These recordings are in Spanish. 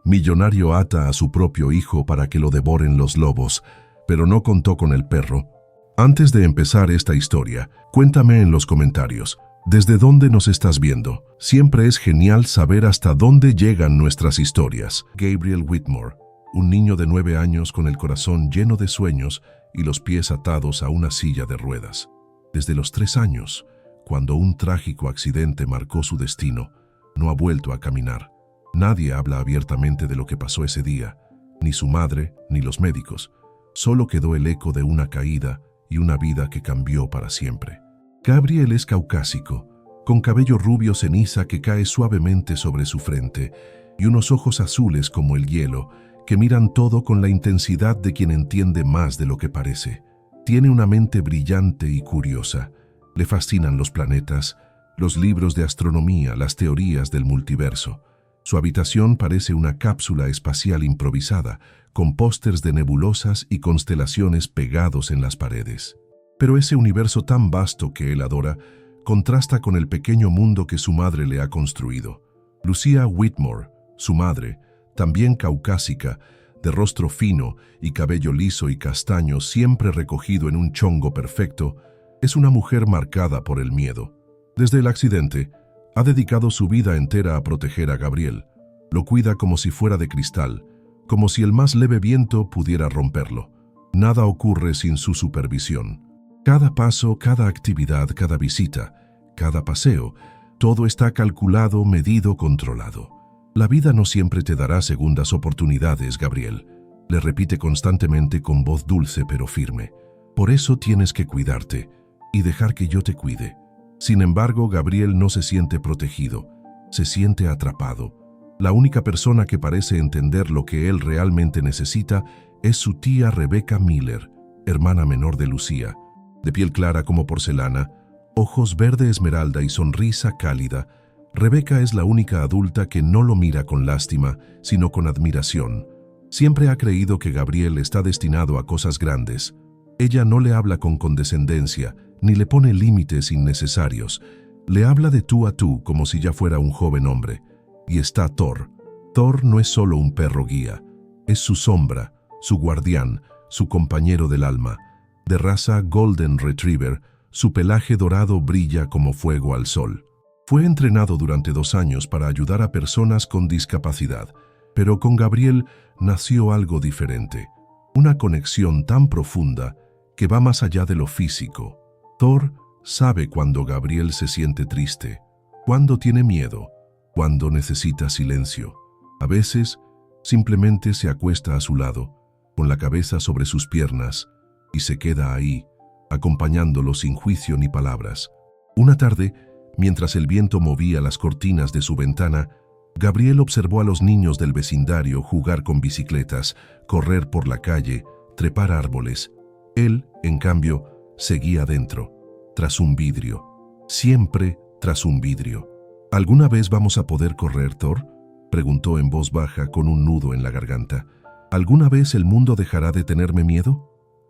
Millonario ata a su propio hijo para que lo devoren los lobos, pero no contó con el perro. Antes de empezar esta historia, cuéntame en los comentarios, ¿desde dónde nos estás viendo? Siempre es genial saber hasta dónde llegan nuestras historias. Gabriel Whitmore, un niño de 9 años con el corazón lleno de sueños y los pies atados a una silla de ruedas. Desde los 3 años, cuando un trágico accidente marcó su destino, no ha vuelto a caminar. Nadie habla abiertamente de lo que pasó ese día, ni su madre ni los médicos. Solo quedó el eco de una caída y una vida que cambió para siempre. Gabriel es caucásico, con cabello rubio ceniza que cae suavemente sobre su frente y unos ojos azules como el hielo que miran todo con la intensidad de quien entiende más de lo que parece. Tiene una mente brillante y curiosa. Le fascinan los planetas, los libros de astronomía, las teorías del multiverso. Su habitación parece una cápsula espacial improvisada, con pósters de nebulosas y constelaciones pegados en las paredes. Pero ese universo tan vasto que él adora contrasta con el pequeño mundo que su madre le ha construido. Lucia Whitmore, su madre, también caucásica, de rostro fino y cabello liso y castaño siempre recogido en un chongo perfecto, es una mujer marcada por el miedo. Desde el accidente, ha dedicado su vida entera a proteger a Gabriel. Lo cuida como si fuera de cristal, como si el más leve viento pudiera romperlo. Nada ocurre sin su supervisión. Cada paso, cada actividad, cada visita, cada paseo, todo está calculado, medido, controlado. La vida no siempre te dará segundas oportunidades, Gabriel, le repite constantemente con voz dulce pero firme. Por eso tienes que cuidarte y dejar que yo te cuide. Sin embargo, Gabriel no se siente protegido, se siente atrapado. La única persona que parece entender lo que él realmente necesita es su tía Rebecca Miller, hermana menor de Lucia. De piel clara como porcelana, ojos verde esmeralda y sonrisa cálida, Rebecca es la única adulta que no lo mira con lástima, sino con admiración. Siempre ha creído que Gabriel está destinado a cosas grandes. Ella no le habla con condescendencia, ni le pone límites innecesarios. Le habla de tú a tú como si ya fuera un joven hombre. Y está Thor. Thor no es solo un perro guía, es su sombra, su guardián, su compañero del alma. De raza Golden Retriever, su pelaje dorado brilla como fuego al sol. Fue entrenado durante 2 años para ayudar a personas con discapacidad, pero con Gabriel nació algo diferente. Una conexión tan profunda que va más allá de lo físico. Thor sabe cuando Gabriel se siente triste, cuando tiene miedo, cuando necesita silencio. A veces, simplemente se acuesta a su lado, con la cabeza sobre sus piernas, y se queda ahí, acompañándolo sin juicio ni palabras. Una tarde, mientras el viento movía las cortinas de su ventana, Gabriel observó a los niños del vecindario jugar con bicicletas, correr por la calle, trepar árboles. Él, en cambio, seguía dentro, tras un vidrio. Siempre tras un vidrio. ¿Alguna vez vamos a poder correr, Thor?, preguntó en voz baja con un nudo en la garganta. ¿Alguna vez el mundo dejará de tenerme miedo?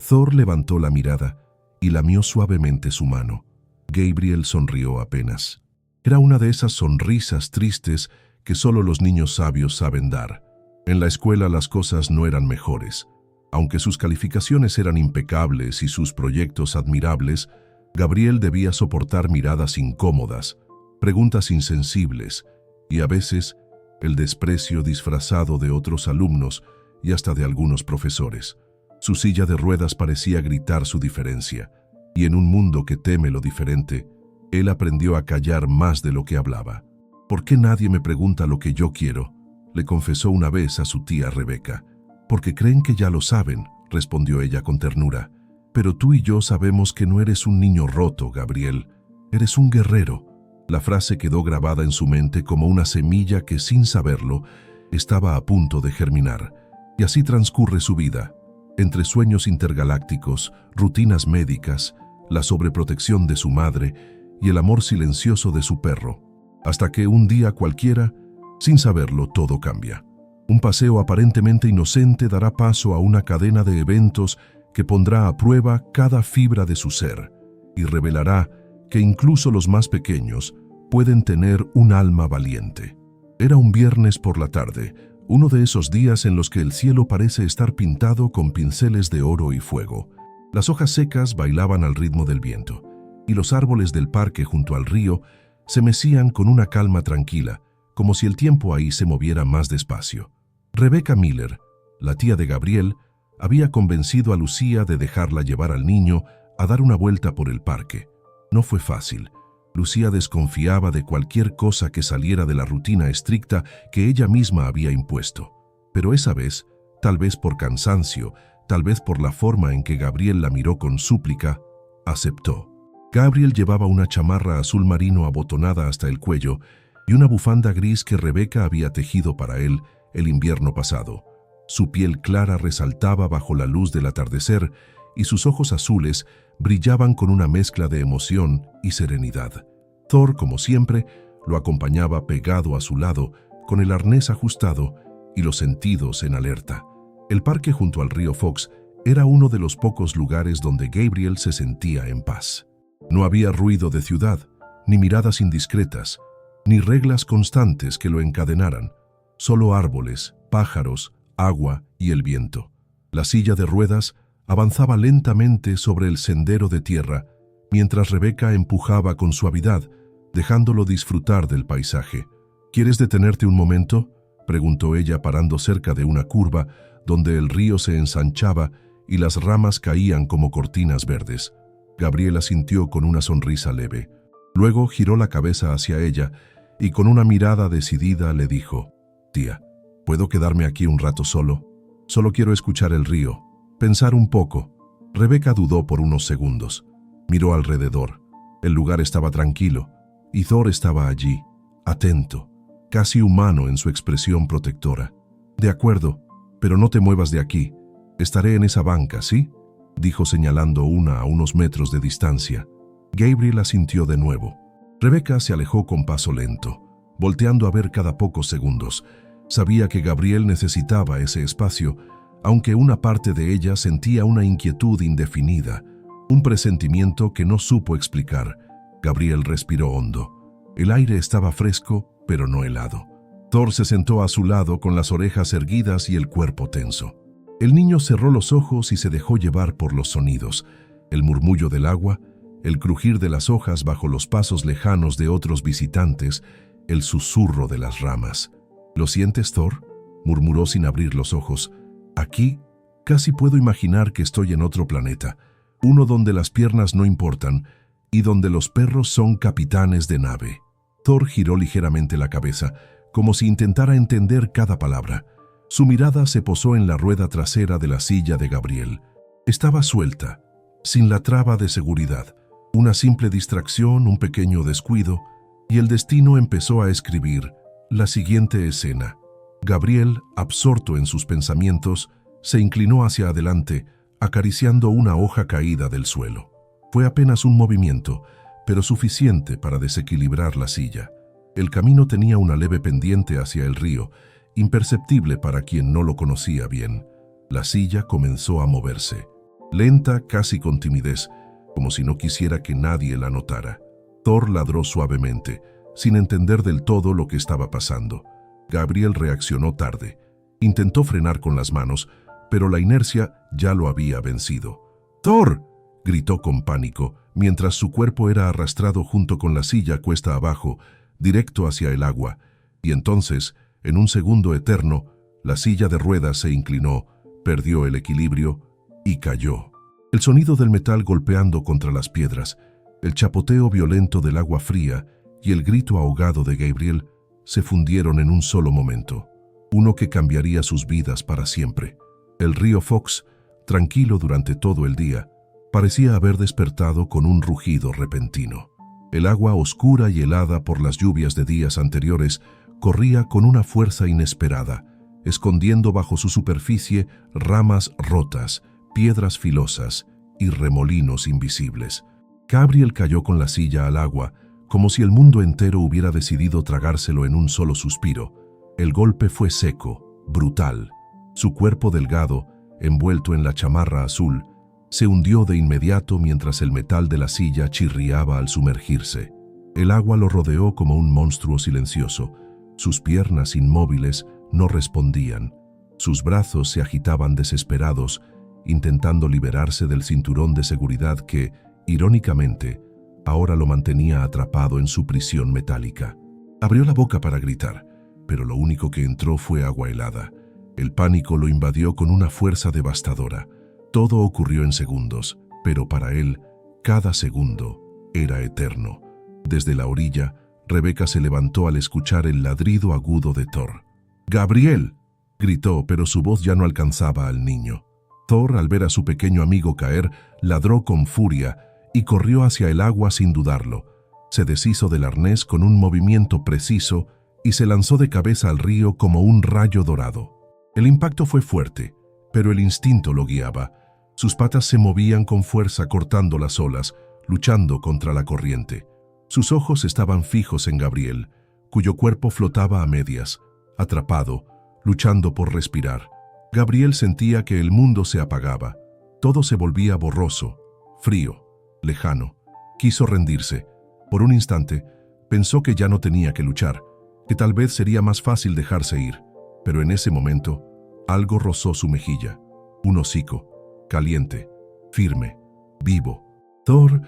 Thor levantó la mirada y lamió suavemente su mano. Gabriel sonrió apenas. Era una de esas sonrisas tristes que solo los niños sabios saben dar. En la escuela las cosas no eran mejores. Aunque sus calificaciones eran impecables y sus proyectos admirables, Gabriel debía soportar miradas incómodas, preguntas insensibles y a veces el desprecio disfrazado de otros alumnos y hasta de algunos profesores. Su silla de ruedas parecía gritar su diferencia, y en un mundo que teme lo diferente, él aprendió a callar más de lo que hablaba. ¿Por qué nadie me pregunta lo que yo quiero?, le confesó una vez a su tía Rebecca. Porque creen que ya lo saben, respondió ella con ternura. Pero tú y yo sabemos que no eres un niño roto, Gabriel. Eres un guerrero. La frase quedó grabada en su mente como una semilla que, sin saberlo, estaba a punto de germinar. Y así transcurre su vida, entre sueños intergalácticos, rutinas médicas, la sobreprotección de su madre y el amor silencioso de su perro, hasta que un día cualquiera, sin saberlo, todo cambia. Un paseo aparentemente inocente dará paso a una cadena de eventos que pondrá a prueba cada fibra de su ser y revelará que incluso los más pequeños pueden tener un alma valiente. Era un viernes por la tarde, Uno de esos días en los que el cielo parece estar pintado con pinceles de oro y fuego. Las hojas secas bailaban al ritmo del viento, y los árboles del parque junto al río se mecían con una calma tranquila, como si el tiempo ahí se moviera más despacio. Rebecca Miller, la tía de Gabriel, había convencido a Lucía de dejarla llevar al niño a dar una vuelta por el parque. No fue fácil. Lucía desconfiaba de cualquier cosa que saliera de la rutina estricta que ella misma había impuesto. Pero esa vez, tal vez por cansancio, tal vez por la forma en que Gabriel la miró con súplica, aceptó. Gabriel llevaba una chamarra azul marino abotonada hasta el cuello y una bufanda gris que Rebecca había tejido para él el invierno pasado. Su piel clara resaltaba bajo la luz del atardecer y sus ojos azules brillaban con una mezcla de emoción y serenidad. Thor, como siempre, lo acompañaba pegado a su lado, con el arnés ajustado y los sentidos en alerta. El parque junto al río Fox era uno de los pocos lugares donde Gabriel se sentía en paz. No había ruido de ciudad, ni miradas indiscretas, ni reglas constantes que lo encadenaran. Solo árboles, pájaros, agua y el viento. La silla de ruedas avanzaba lentamente sobre el sendero de tierra, mientras Rebecca empujaba con suavidad, dejándolo disfrutar del paisaje. ¿Quieres detenerte un momento?, preguntó ella parando cerca de una curva donde el río se ensanchaba y las ramas caían como cortinas verdes. Gabriel asintió con una sonrisa leve. Luego giró la cabeza hacia ella y con una mirada decidida le dijo: «Tía, ¿puedo quedarme aquí un rato solo? Solo quiero escuchar el río, pensar un poco». Rebecca dudó por unos segundos. Miró alrededor. El lugar estaba tranquilo y Thor estaba allí, atento, casi humano en su expresión protectora. «De acuerdo, pero no te muevas de aquí. Estaré en esa banca, ¿sí?», dijo señalando una a unos metros de distancia. Gabriel asintió de nuevo. Rebecca se alejó con paso lento, volteando a ver cada pocos segundos. Sabía que Gabriel necesitaba ese espacio, aunque una parte de ella sentía una inquietud indefinida, un presentimiento que no supo explicar. Gabriel respiró hondo. El aire estaba fresco, pero no helado. Thor se sentó a su lado con las orejas erguidas y el cuerpo tenso. El niño cerró los ojos y se dejó llevar por los sonidos, el murmullo del agua, el crujir de las hojas bajo los pasos lejanos de otros visitantes, el susurro de las ramas. «¿Lo sientes, Thor?», murmuró sin abrir los ojos. «Aquí, casi puedo imaginar que estoy en otro planeta, uno donde las piernas no importan y donde los perros son capitanes de nave». Thor giró ligeramente la cabeza, como si intentara entender cada palabra. Su mirada se posó en la rueda trasera de la silla de Gabriel. Estaba suelta, sin la traba de seguridad. Una simple distracción, un pequeño descuido, y el destino empezó a escribir la siguiente escena. Gabriel, absorto en sus pensamientos, se inclinó hacia adelante, acariciando una hoja caída del suelo. Fue apenas un movimiento, pero suficiente para desequilibrar la silla. El camino tenía una leve pendiente hacia el río, imperceptible para quien no lo conocía bien. La silla comenzó a moverse, lenta, casi con timidez, como si no quisiera que nadie la notara. Thor ladró suavemente, sin entender del todo lo que estaba pasando. Gabriel reaccionó tarde. Intentó frenar con las manos, pero la inercia ya lo había vencido. «¡Thor!», gritó con pánico, mientras su cuerpo era arrastrado junto con la silla cuesta abajo, directo hacia el agua, y entonces, en un segundo eterno, la silla de ruedas se inclinó, perdió el equilibrio y cayó. El sonido del metal golpeando contra las piedras, el chapoteo violento del agua fría y el grito ahogado de Gabriel se fundieron en un solo momento, uno que cambiaría sus vidas para siempre. El río Fox, tranquilo durante todo el día, parecía haber despertado con un rugido repentino. El agua oscura y helada por las lluvias de días anteriores corría con una fuerza inesperada, escondiendo bajo su superficie ramas rotas, piedras filosas y remolinos invisibles. Gabriel cayó con la silla al agua, como si el mundo entero hubiera decidido tragárselo en un solo suspiro. El golpe fue seco, brutal. Su cuerpo delgado, envuelto en la chamarra azul, se hundió de inmediato mientras el metal de la silla chirriaba al sumergirse. El agua lo rodeó como un monstruo silencioso. Sus piernas inmóviles no respondían. Sus brazos se agitaban desesperados, intentando liberarse del cinturón de seguridad que, irónicamente, ahora lo mantenía atrapado en su prisión metálica. Abrió la boca para gritar, pero lo único que entró fue agua helada. El pánico lo invadió con una fuerza devastadora. Todo ocurrió en segundos, pero para él, cada segundo era eterno. Desde la orilla, Rebecca se levantó al escuchar el ladrido agudo de Thor. «¡Gabriel!», gritó, pero su voz ya no alcanzaba al niño. Thor, al ver a su pequeño amigo caer, ladró con furia y corrió hacia el agua sin dudarlo. Se deshizo del arnés con un movimiento preciso y se lanzó de cabeza al río como un rayo dorado. El impacto fue fuerte, pero el instinto lo guiaba. Sus patas se movían con fuerza cortando las olas, luchando contra la corriente. Sus ojos estaban fijos en Gabriel, cuyo cuerpo flotaba a medias, atrapado, luchando por respirar. Gabriel sentía que el mundo se apagaba. Todo se volvía borroso, frío, lejano. Quiso rendirse. Por un instante, pensó que ya no tenía que luchar, que tal vez sería más fácil dejarse ir. Pero en ese momento, algo rozó su mejilla. Un hocico, caliente, firme, vivo. «Thor»,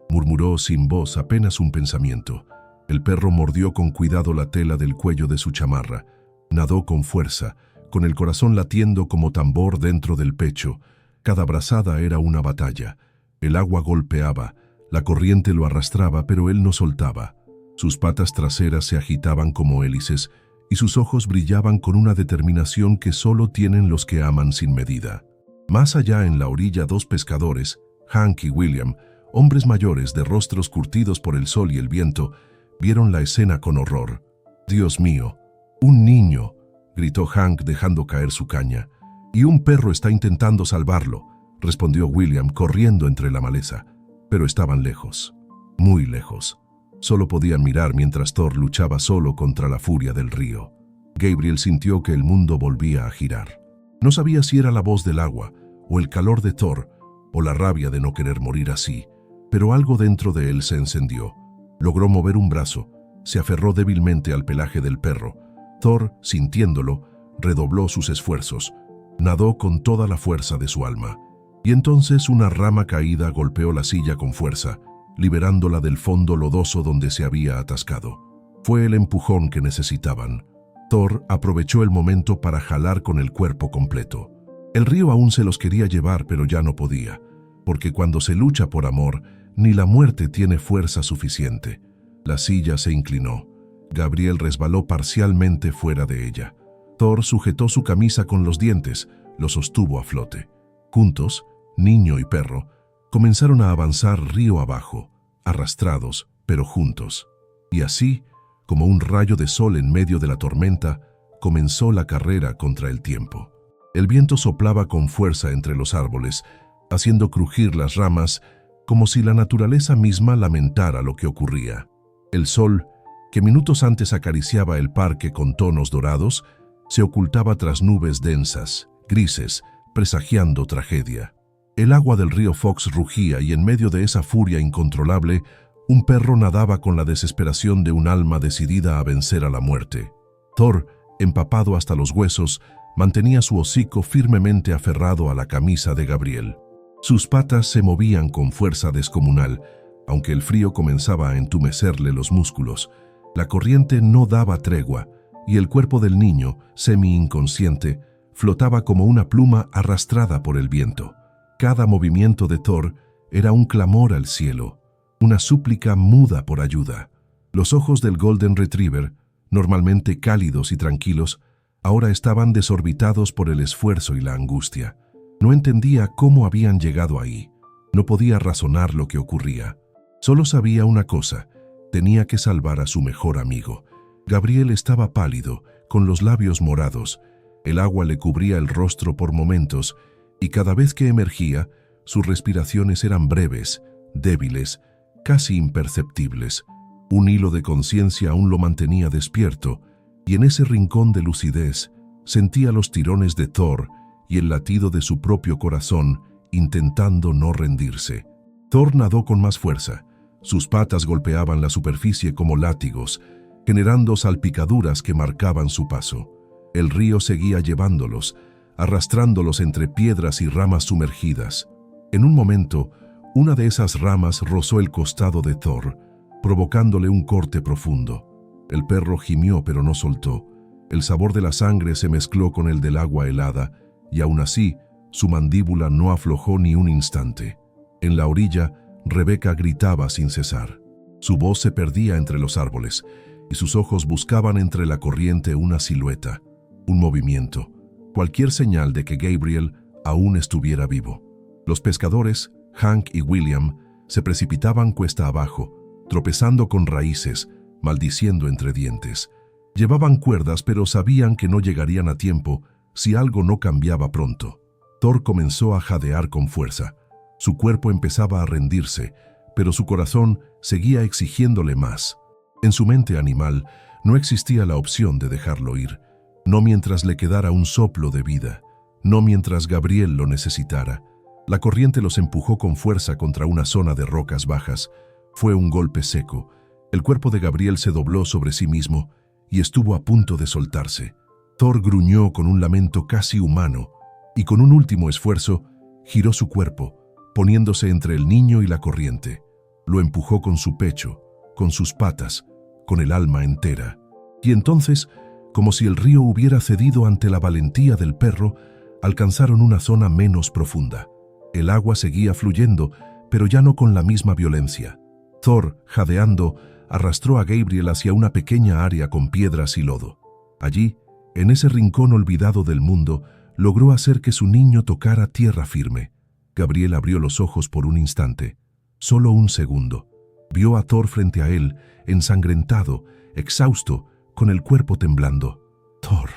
murmuró sin voz, apenas un pensamiento. El perro mordió con cuidado la tela del cuello de su chamarra. Nadó con fuerza, con el corazón latiendo como tambor dentro del pecho. Cada brazada era una batalla. El agua golpeaba, la corriente lo arrastraba, pero él no soltaba. Sus patas traseras se agitaban como hélices y sus ojos brillaban con una determinación que solo tienen los que aman sin medida. Más allá, en la orilla, dos pescadores, Hank y William, hombres mayores de rostros curtidos por el sol y el viento, vieron la escena con horror. «¡Dios mío! ¡Un niño!», gritó Hank dejando caer su caña. «Y un perro está intentando salvarlo», respondió William corriendo entre la maleza. Pero estaban lejos, muy lejos. Solo podían mirar mientras Thor luchaba solo contra la furia del río. Gabriel sintió que el mundo volvía a girar. No sabía si era la voz del agua, o el calor de Thor, o la rabia de no querer morir así, pero algo dentro de él se encendió. Logró mover un brazo, se aferró débilmente al pelaje del perro. Thor, sintiéndolo, redobló sus esfuerzos. Nadó con toda la fuerza de su alma. Y entonces una rama caída golpeó la silla con fuerza, liberándola del fondo lodoso donde se había atascado. Fue el empujón que necesitaban. Thor aprovechó el momento para jalar con el cuerpo completo. El río aún se los quería llevar, pero ya no podía, porque cuando se lucha por amor, ni la muerte tiene fuerza suficiente. La silla se inclinó. Gabriel resbaló parcialmente fuera de ella. Thor sujetó su camisa con los dientes, lo sostuvo a flote. Juntos, niño y perro, comenzaron a avanzar río abajo, arrastrados, pero juntos. Y así, como un rayo de sol en medio de la tormenta, comenzó la carrera contra el tiempo. El viento soplaba con fuerza entre los árboles, haciendo crujir las ramas, como si la naturaleza misma lamentara lo que ocurría. El sol, que minutos antes acariciaba el parque con tonos dorados, se ocultaba tras nubes densas, grises, presagiando tragedia. El agua del río Fox rugía y en medio de esa furia incontrolable, un perro nadaba con la desesperación de un alma decidida a vencer a la muerte. Thor, empapado hasta los huesos, mantenía su hocico firmemente aferrado a la camisa de Gabriel. Sus patas se movían con fuerza descomunal, aunque el frío comenzaba a entumecerle los músculos. La corriente no daba tregua, y el cuerpo del niño, semi-inconsciente, flotaba como una pluma arrastrada por el viento. Cada movimiento de Thor era un clamor al cielo, una súplica muda por ayuda. Los ojos del Golden Retriever, normalmente cálidos y tranquilos, ahora estaban desorbitados por el esfuerzo y la angustia. No entendía cómo habían llegado ahí. No podía razonar lo que ocurría. Solo sabía una cosa: tenía que salvar a su mejor amigo. Gabriel estaba pálido, con los labios morados. El agua le cubría el rostro por momentos, y cada vez que emergía, sus respiraciones eran breves, débiles, casi imperceptibles. Un hilo de conciencia aún lo mantenía despierto, y en ese rincón de lucidez sentía los tirones de Thor y el latido de su propio corazón, intentando no rendirse. Thor nadó con más fuerza. Sus patas golpeaban la superficie como látigos, generando salpicaduras que marcaban su paso. El río seguía llevándolos, arrastrándolos entre piedras y ramas sumergidas. En un momento, una de esas ramas rozó el costado de Thor, provocándole un corte profundo. El perro gimió pero no soltó. El sabor de la sangre se mezcló con el del agua helada, y aún así, su mandíbula no aflojó ni un instante. En la orilla, Rebeca gritaba sin cesar. Su voz se perdía entre los árboles, y sus ojos buscaban entre la corriente una silueta, un movimiento, cualquier señal de que Gabriel aún estuviera vivo. Los pescadores, Hank y William, se precipitaban cuesta abajo, tropezando con raíces, maldiciendo entre dientes. Llevaban cuerdas, pero sabían que no llegarían a tiempo si algo no cambiaba pronto. Thor comenzó a jadear con fuerza. Su cuerpo empezaba a rendirse, pero su corazón seguía exigiéndole más. En su mente animal no existía la opción de dejarlo ir, no mientras le quedara un soplo de vida, no mientras Gabriel lo necesitara. La corriente los empujó con fuerza contra una zona de rocas bajas. Fue un golpe seco. El cuerpo de Gabriel se dobló sobre sí mismo y estuvo a punto de soltarse. Thor gruñó con un lamento casi humano y con un último esfuerzo giró su cuerpo, poniéndose entre el niño y la corriente. Lo empujó con su pecho, con sus patas, con el alma entera. Y entonces, como si el río hubiera cedido ante la valentía del perro, alcanzaron una zona menos profunda. El agua seguía fluyendo, pero ya no con la misma violencia. Thor, jadeando, arrastró a Gabriel hacia una pequeña área con piedras y lodo. Allí, en ese rincón olvidado del mundo, logró hacer que su niño tocara tierra firme. Gabriel abrió los ojos por un instante, solo un segundo. Vio a Thor frente a él, ensangrentado, exhausto, con el cuerpo temblando. «Thor»,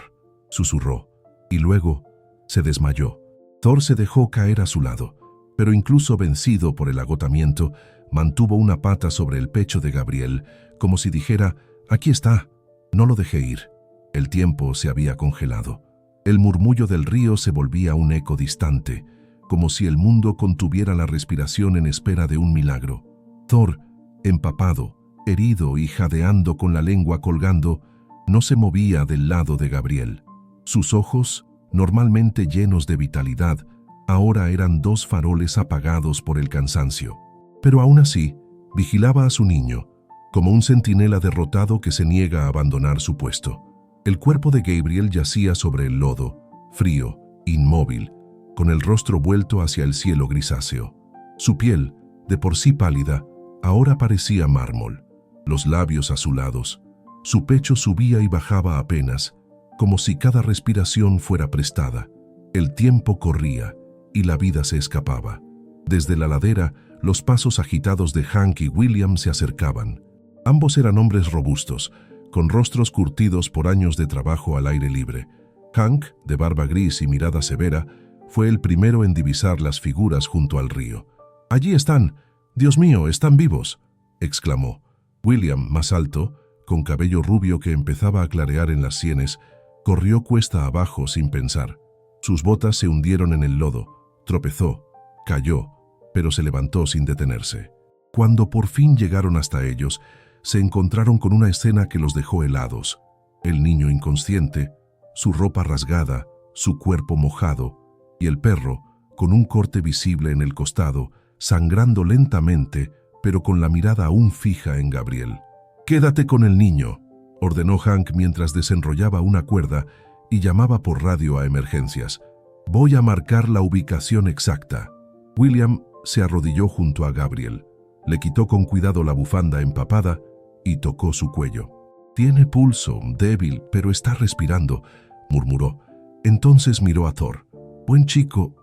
susurró, y luego se desmayó. Thor se dejó caer a su lado, pero incluso vencido por el agotamiento, mantuvo una pata sobre el pecho de Gabriel, como si dijera: «Aquí está, no lo dejé ir». El tiempo se había congelado. El murmullo del río se volvía un eco distante, como si el mundo contuviera la respiración en espera de un milagro. Thor, empapado, herido y jadeando con la lengua colgando, no se movía del lado de Gabriel. Sus ojos, normalmente llenos de vitalidad, ahora eran dos faroles apagados por el cansancio. Pero aún así, vigilaba a su niño, como un centinela derrotado que se niega a abandonar su puesto. El cuerpo de Gabriel yacía sobre el lodo, frío, inmóvil, con el rostro vuelto hacia el cielo grisáceo. Su piel, de por sí pálida, ahora parecía mármol, los labios azulados. Su pecho subía y bajaba apenas, como si cada respiración fuera prestada. El tiempo corría y la vida se escapaba. Desde la ladera, los pasos agitados de Hank y William se acercaban. Ambos eran hombres robustos, con rostros curtidos por años de trabajo al aire libre. Hank, de barba gris y mirada severa, fue el primero en divisar las figuras junto al río. «¡Allí están! ¡Dios mío, están vivos!», exclamó. William, más alto, con cabello rubio que empezaba a clarear en las sienes, corrió cuesta abajo sin pensar. Sus botas se hundieron en el lodo, tropezó, cayó, pero se levantó sin detenerse. Cuando por fin llegaron hasta ellos, se encontraron con una escena que los dejó helados. El niño inconsciente, su ropa rasgada, su cuerpo mojado, y el perro, con un corte visible en el costado, sangrando lentamente, pero con la mirada aún fija en Gabriel. «Quédate con el niño», ordenó Hank mientras desenrollaba una cuerda y llamaba por radio a emergencias. «Voy a marcar la ubicación exacta». William se arrodilló junto a Gabriel, le quitó con cuidado la bufanda empapada y tocó su cuello. «Tiene pulso, débil, pero está respirando», murmuró. Entonces miró a Thor. Buen chico,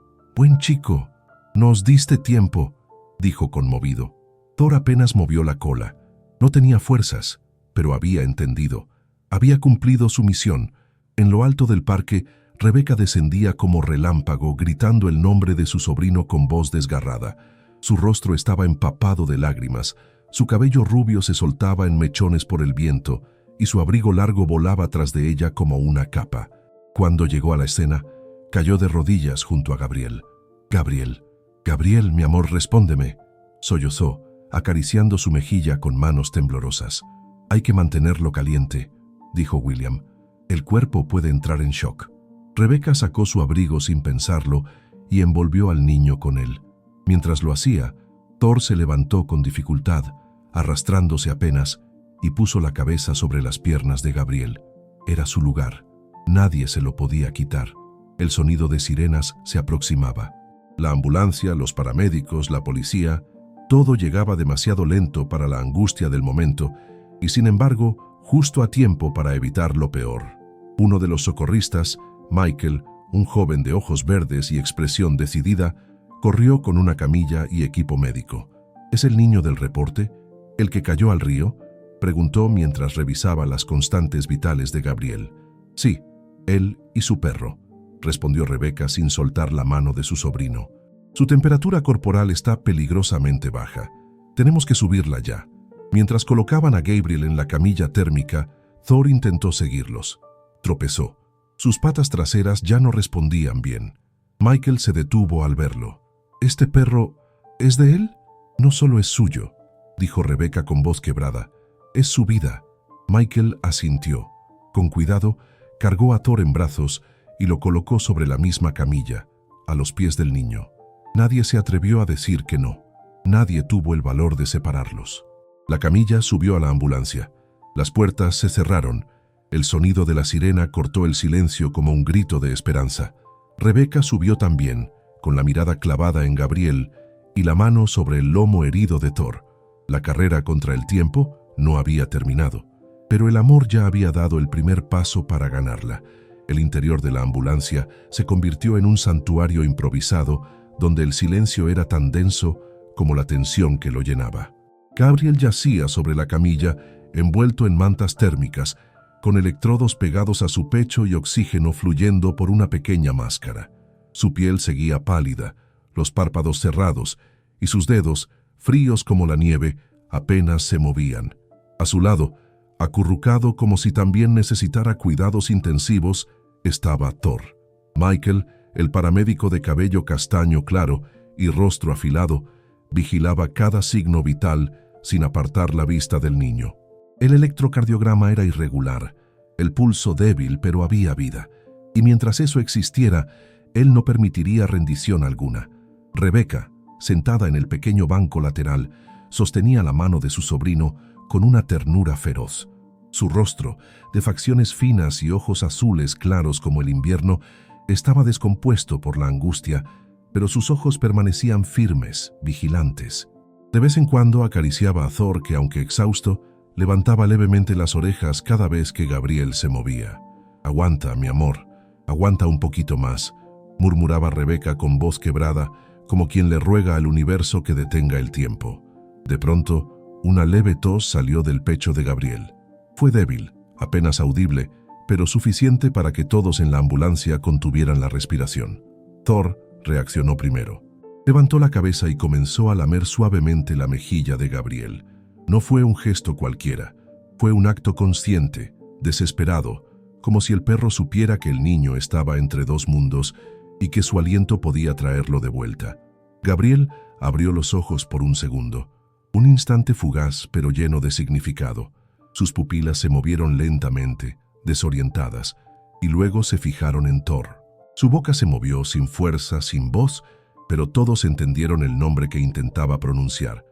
nos diste tiempo», dijo conmovido. Thor apenas movió la cola. No tenía fuerzas, pero había entendido. Había cumplido su misión. En lo alto del parque, Rebeca descendía como relámpago, gritando el nombre de su sobrino con voz desgarrada. Su rostro estaba empapado de lágrimas, su cabello rubio se soltaba en mechones por el viento, y su abrigo largo volaba tras de ella como una capa. Cuando llegó a la escena, cayó de rodillas junto a Gabriel. «Gabriel, mi amor, respóndeme», sollozó, acariciando su mejilla con manos temblorosas. «Hay que mantenerlo caliente», dijo William. El cuerpo puede entrar en shock. Rebeca sacó su abrigo sin pensarlo y envolvió al niño con él. Mientras lo hacía, Thor se levantó con dificultad, arrastrándose apenas, y puso la cabeza sobre las piernas de Gabriel. Era su lugar. Nadie se lo podía quitar. El sonido de sirenas se aproximaba. La ambulancia, los paramédicos, la policía, todo llegaba demasiado lento para la angustia del momento y, sin embargo, justo a tiempo para evitar lo peor. Uno de los socorristas, Michael, un joven de ojos verdes y expresión decidida, corrió con una camilla y equipo médico. ¿Es el niño del reporte? ¿El que cayó al río?, preguntó mientras revisaba las constantes vitales de Gabriel. Sí, él y su perro, respondió Rebeca sin soltar la mano de su sobrino. Su temperatura corporal está peligrosamente baja. Tenemos que subirla ya. Mientras colocaban a Gabriel en la camilla térmica, Thor intentó seguirlos. Tropezó. Sus patas traseras ya no respondían bien. Michael se detuvo al verlo. ¿Este perro es de él? No solo es suyo, dijo Rebeca con voz quebrada. Es su vida. Michael asintió. Con cuidado, cargó a Thor en brazos y lo colocó sobre la misma camilla, a los pies del niño. Nadie se atrevió a decir que no. Nadie tuvo el valor de separarlos. La camilla subió a la ambulancia. Las puertas se cerraron. El sonido de la sirena cortó el silencio como un grito de esperanza. Rebeca subió también, con la mirada clavada en Gabriel y la mano sobre el lomo herido de Thor. La carrera contra el tiempo no había terminado, pero el amor ya había dado el primer paso para ganarla. El interior de la ambulancia se convirtió en un santuario improvisado donde el silencio era tan denso como la tensión que lo llenaba. Gabriel yacía sobre la camilla, envuelto en mantas térmicas, con electrodos pegados a su pecho y oxígeno fluyendo por una pequeña máscara. Su piel seguía pálida, los párpados cerrados, y sus dedos, fríos como la nieve, apenas se movían. A su lado, acurrucado como si también necesitara cuidados intensivos, estaba Thor. Michael, el paramédico de cabello castaño claro y rostro afilado, vigilaba cada signo vital sin apartar la vista del niño. El electrocardiograma era irregular, el pulso débil, pero había vida, y mientras eso existiera, él no permitiría rendición alguna. Rebeca, sentada en el pequeño banco lateral, sostenía la mano de su sobrino con una ternura feroz. Su rostro, de facciones finas y ojos azules claros como el invierno, estaba descompuesto por la angustia, pero sus ojos permanecían firmes, vigilantes. De vez en cuando acariciaba a Thor, que, aunque exhausto, levantaba levemente las orejas cada vez que Gabriel se movía. «Aguanta, mi amor, aguanta un poquito más», murmuraba Rebeca con voz quebrada, como quien le ruega al universo que detenga el tiempo. De pronto, una leve tos salió del pecho de Gabriel. Fue débil, apenas audible, pero suficiente para que todos en la ambulancia contuvieran la respiración. Thor reaccionó primero. Levantó la cabeza y comenzó a lamer suavemente la mejilla de Gabriel. No fue un gesto cualquiera, fue un acto consciente, desesperado, como si el perro supiera que el niño estaba entre dos mundos y que su aliento podía traerlo de vuelta. Gabriel abrió los ojos por un segundo, un instante fugaz pero lleno de significado. Sus pupilas se movieron lentamente, desorientadas, y luego se fijaron en Thor. Su boca se movió sin fuerza, sin voz, pero todos entendieron el nombre que intentaba pronunciar: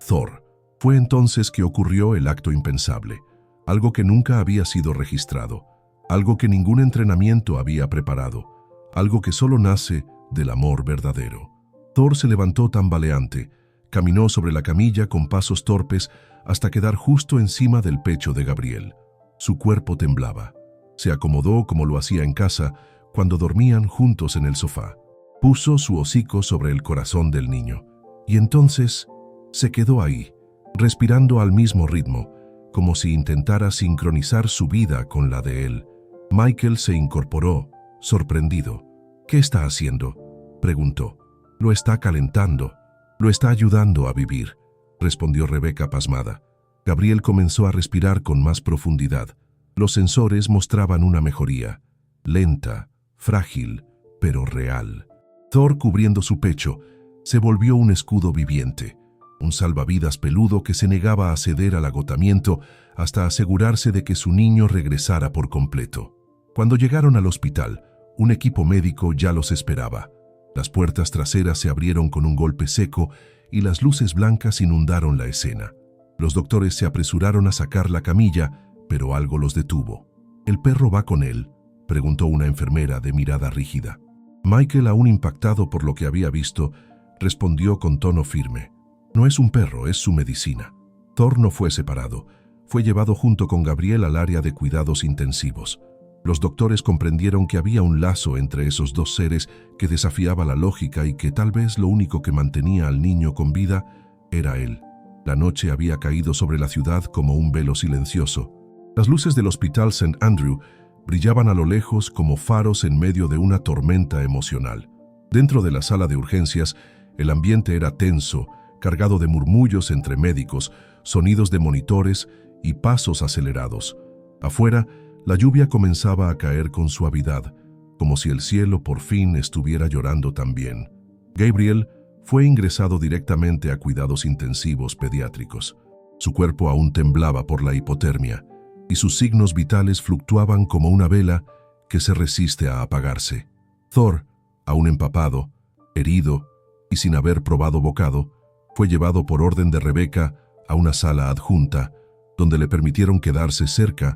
Thor. Fue entonces que ocurrió el acto impensable, algo que nunca había sido registrado, algo que ningún entrenamiento había preparado, algo que solo nace del amor verdadero. Thor se levantó tambaleante, caminó sobre la camilla con pasos torpes hasta quedar justo encima del pecho de Gabriel. Su cuerpo temblaba. Se acomodó como lo hacía en casa cuando dormían juntos en el sofá. Puso su hocico sobre el corazón del niño y entonces se quedó ahí, respirando al mismo ritmo, como si intentara sincronizar su vida con la de él. Michael se incorporó, sorprendido. «¿Qué está haciendo?», preguntó. «Lo está calentando, lo está ayudando a vivir», respondió Rebeca pasmada. Gabriel comenzó a respirar con más profundidad. Los sensores mostraban una mejoría, lenta, frágil, pero real. Thor, cubriendo su pecho, se volvió un escudo viviente, un salvavidas peludo que se negaba a ceder al agotamiento hasta asegurarse de que su niño regresara por completo. Cuando llegaron al hospital, un equipo médico ya los esperaba. Las puertas traseras se abrieron con un golpe seco y las luces blancas inundaron la escena. Los doctores se apresuraron a sacar la camilla, pero algo los detuvo. ¿El perro va con él?, preguntó una enfermera de mirada rígida. Michael, aún impactado por lo que había visto, respondió con tono firme. No es un perro, es su medicina. Thor no fue separado. Fue llevado junto con Gabriel al área de cuidados intensivos. Los doctores comprendieron que había un lazo entre esos dos seres que desafiaba la lógica y que tal vez lo único que mantenía al niño con vida era él. La noche había caído sobre la ciudad como un velo silencioso. Las luces del Hospital St. Andrew brillaban a lo lejos como faros en medio de una tormenta emocional. Dentro de la sala de urgencias, el ambiente era tenso, cargado de murmullos entre médicos, sonidos de monitores y pasos acelerados. Afuera, la lluvia comenzaba a caer con suavidad, como si el cielo por fin estuviera llorando también. Gabriel fue ingresado directamente a cuidados intensivos pediátricos. Su cuerpo aún temblaba por la hipotermia, y sus signos vitales fluctuaban como una vela que se resiste a apagarse. Thor, aún empapado, herido y sin haber probado bocado, fue llevado por orden de Rebecca a una sala adjunta, donde le permitieron quedarse cerca,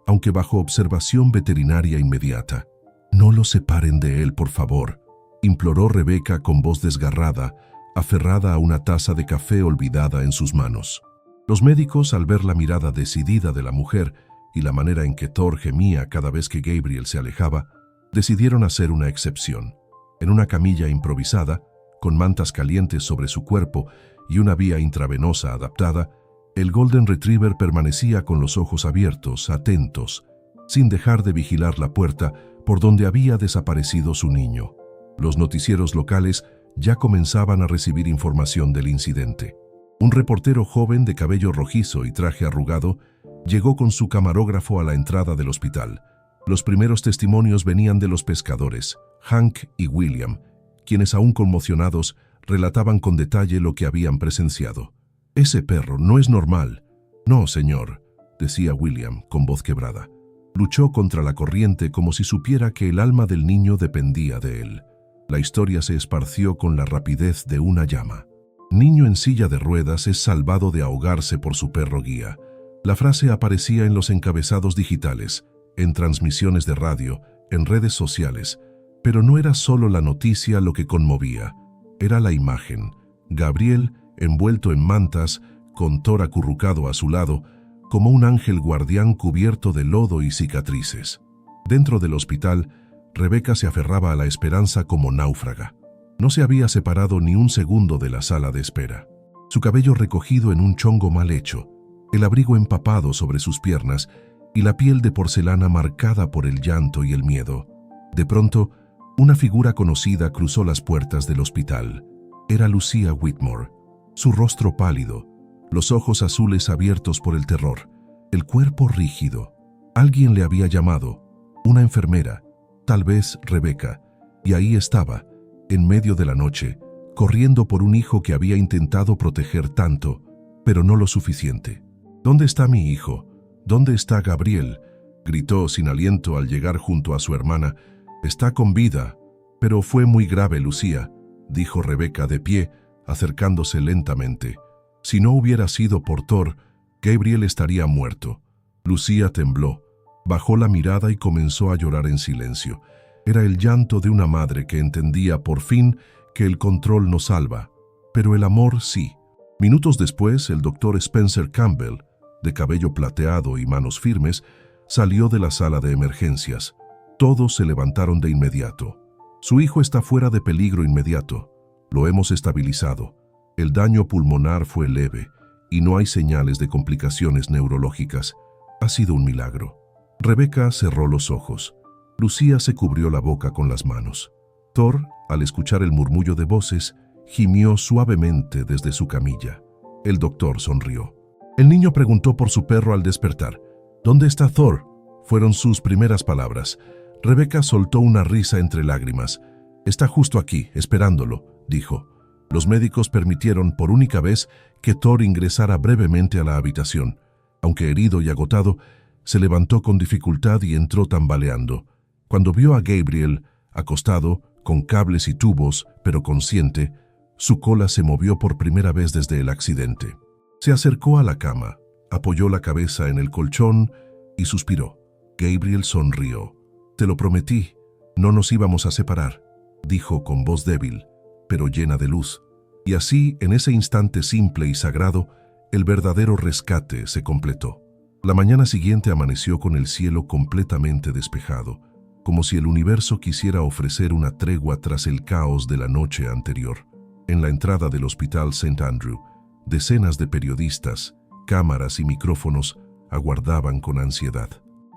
aunque bajo observación veterinaria inmediata. «No lo separen de él, por favor», imploró Rebecca con voz desgarrada, aferrada a una taza de café olvidada en sus manos. Los médicos, al ver la mirada decidida de la mujer y la manera en que Thor gemía cada vez que Gabriel se alejaba, decidieron hacer una excepción. En una camilla improvisada, con mantas calientes sobre su cuerpo y una vía intravenosa adaptada, el Golden Retriever permanecía con los ojos abiertos, atentos, sin dejar de vigilar la puerta por donde había desaparecido su niño. Los noticieros locales ya comenzaban a recibir información del incidente. Un reportero joven de cabello rojizo y traje arrugado llegó con su camarógrafo a la entrada del hospital. Los primeros testimonios venían de los pescadores, Hank y William, quienes aún conmocionados relataban con detalle lo que habían presenciado. «Ese perro no es normal». «No, señor», decía William con voz quebrada. Luchó contra la corriente como si supiera que el alma del niño dependía de él. La historia se esparció con la rapidez de una llama. «Niño en silla de ruedas es salvado de ahogarse por su perro guía». La frase aparecía en los encabezados digitales, en transmisiones de radio, en redes sociales. Pero no era solo la noticia lo que conmovía, era la imagen. Gabriel, envuelto en mantas, con Thor acurrucado a su lado, como un ángel guardián cubierto de lodo y cicatrices. Dentro del hospital, Rebecca se aferraba a la esperanza como náufraga. No se había separado ni un segundo de la sala de espera. Su cabello recogido en un chongo mal hecho, el abrigo empapado sobre sus piernas y la piel de porcelana marcada por el llanto y el miedo. De pronto, una figura conocida cruzó las puertas del hospital. Era Lucia Whitmore. Su rostro pálido, los ojos azules abiertos por el terror, el cuerpo rígido. Alguien le había llamado, una enfermera, tal vez Rebecca, y ahí estaba, en medio de la noche, corriendo por un hijo que había intentado proteger tanto, pero no lo suficiente. «¿Dónde está mi hijo? ¿Dónde está Gabriel?», gritó sin aliento al llegar junto a su hermana. «Está con vida». «Pero fue muy grave, Lucía», dijo Rebecca de pie, acercándose lentamente. «Si no hubiera sido por Thor, Gabriel estaría muerto». Lucía tembló, bajó la mirada y comenzó a llorar en silencio. Era el llanto de una madre que entendía por fin que el control no salva, pero el amor sí. Minutos después, el doctor Spencer Campbell, de cabello plateado y manos firmes, salió de la sala de emergencias. Todos se levantaron de inmediato. «Su hijo está fuera de peligro inmediato. Lo hemos estabilizado. El daño pulmonar fue leve y no hay señales de complicaciones neurológicas. Ha sido un milagro». Rebecca cerró los ojos. Lucía se cubrió la boca con las manos. Thor, al escuchar el murmullo de voces, gimió suavemente desde su camilla. El doctor sonrió. El niño preguntó por su perro al despertar. «¿Dónde está Thor?», fueron sus primeras palabras. Rebecca soltó una risa entre lágrimas. «Está justo aquí, esperándolo», dijo. Los médicos permitieron por única vez que Thor ingresara brevemente a la habitación. Aunque herido y agotado, Se levantó con dificultad y entró tambaleando. Cuando vio a Gabriel, acostado, con cables y tubos, pero consciente, su cola se movió por primera vez desde el accidente. Se acercó a la cama, apoyó la cabeza en el colchón y suspiró. Gabriel sonrió. «Te lo prometí, no nos íbamos a separar», dijo con voz débil, pero llena de luz. Y así, en ese instante simple y sagrado, el verdadero rescate se completó. La mañana siguiente amaneció con el cielo completamente despejado, como si el universo quisiera ofrecer una tregua tras el caos de la noche anterior. En la entrada del Hospital St. Andrew, decenas de periodistas, cámaras y micrófonos aguardaban con ansiedad.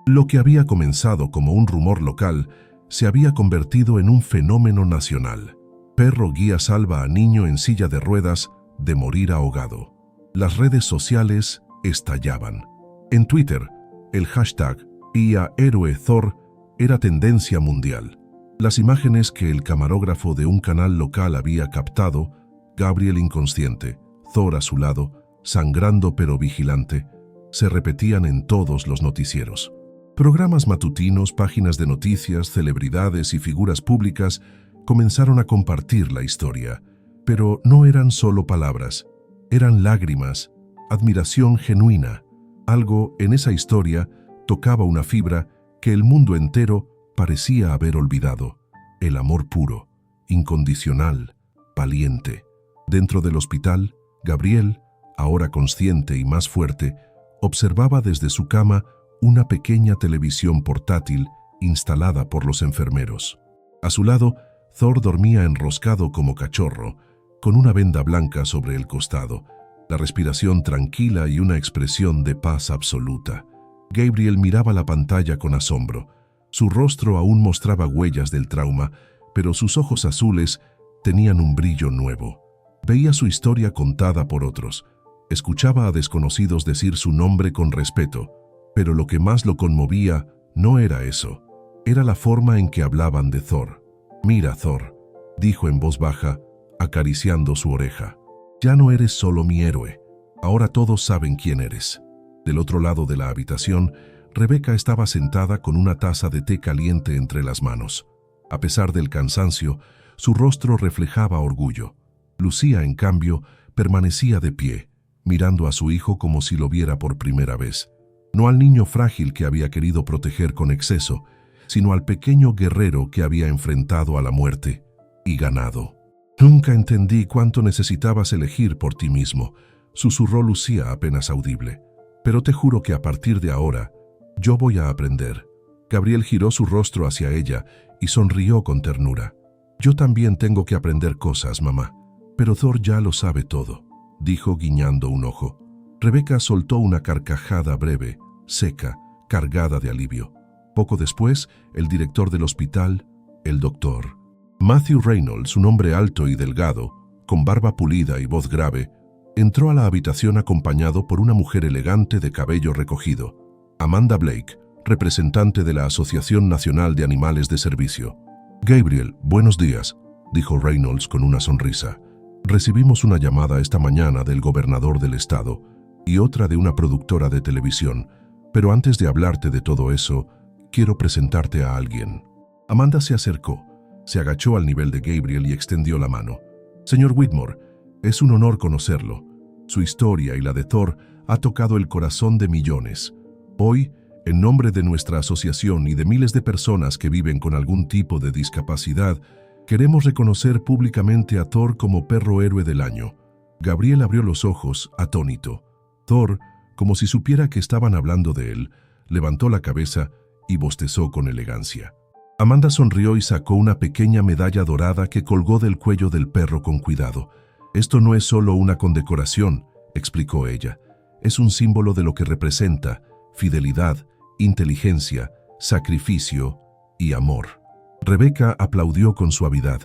Lo que había comenzado como un rumor local se había convertido en un fenómeno nacional. Perro guía salva a niño en silla de ruedas de morir ahogado. Las redes sociales estallaban. En Twitter, el hashtag #HéroeThor era tendencia mundial. Las imágenes que el camarógrafo de un canal local había captado, Gabriel inconsciente, Thor a su lado, sangrando pero vigilante, se repetían en todos los noticieros. Programas matutinos, páginas de noticias, celebridades y figuras públicas comenzaron a compartir la historia, pero no eran solo palabras, eran lágrimas, admiración genuina. Algo en esa historia tocaba una fibra que el mundo entero parecía haber olvidado: el amor puro, incondicional, valiente. Dentro del hospital, Gabriel, ahora consciente y más fuerte, observaba desde su cama una pequeña televisión portátil instalada por los enfermeros. A su lado, Thor dormía enroscado como cachorro, con una venda blanca sobre el costado, la respiración tranquila y una expresión de paz absoluta. Gabriel miraba la pantalla con asombro. Su rostro aún mostraba huellas del trauma, pero sus ojos azules tenían un brillo nuevo. Veía su historia contada por otros. Escuchaba a desconocidos decir su nombre con respeto, pero lo que más lo conmovía no era eso. Era la forma en que hablaban de Thor. «Mira, Thor», dijo en voz baja, acariciando su oreja. «Ya no eres solo mi héroe. Ahora todos saben quién eres». Del otro lado de la habitación, Rebecca estaba sentada con una taza de té caliente entre las manos. A pesar del cansancio, su rostro reflejaba orgullo. Lucía, en cambio, permanecía de pie, mirando a su hijo como si lo viera por primera vez. No al niño frágil que había querido proteger con exceso, sino al pequeño guerrero que había enfrentado a la muerte y ganado. «Nunca entendí cuánto necesitabas elegir por ti mismo», susurró Lucía apenas audible. «Pero te juro que a partir de ahora, yo voy a aprender». Gabriel giró su rostro hacia ella y sonrió con ternura. «Yo también tengo que aprender cosas, mamá. Pero Thor ya lo sabe todo», dijo guiñando un ojo. Rebecca soltó una carcajada breve, seca, cargada de alivio. Poco después, el director del hospital, el doctor Matthew Reynolds, un hombre alto y delgado, con barba pulida y voz grave, entró a la habitación acompañado por una mujer elegante de cabello recogido, Amanda Blake, representante de la Asociación Nacional de Animales de Servicio. «Gabriel, buenos días», dijo Reynolds con una sonrisa. «Recibimos una llamada esta mañana del gobernador del estado y otra de una productora de televisión, pero antes de hablarte de todo eso, quiero presentarte a alguien». Amanda se acercó, se agachó al nivel de Gabriel y extendió la mano. «Señor Whitmore, es un honor conocerlo. Su historia y la de Thor ha tocado el corazón de millones. Hoy, en nombre de nuestra asociación y de miles de personas que viven con algún tipo de discapacidad, queremos reconocer públicamente a Thor como perro héroe del año». Gabriel abrió los ojos, atónito. Thor, como si supiera que estaban hablando de él, levantó la cabeza y bostezó con elegancia. Amanda sonrió y sacó una pequeña medalla dorada que colgó del cuello del perro con cuidado. «Esto no es solo una condecoración», explicó ella. «Es un símbolo de lo que representa: fidelidad, inteligencia, sacrificio y amor». Rebecca aplaudió con suavidad.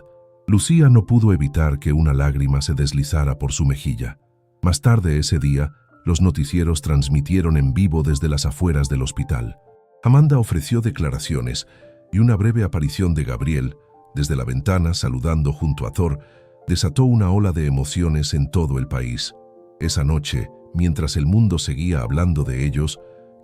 Lucía no pudo evitar que una lágrima se deslizara por su mejilla. Más tarde ese día, los noticieros transmitieron en vivo desde las afueras del hospital. Amanda ofreció declaraciones y una breve aparición de Gabriel, desde la ventana saludando junto a Thor, desató una ola de emociones en todo el país. Esa noche, mientras el mundo seguía hablando de ellos,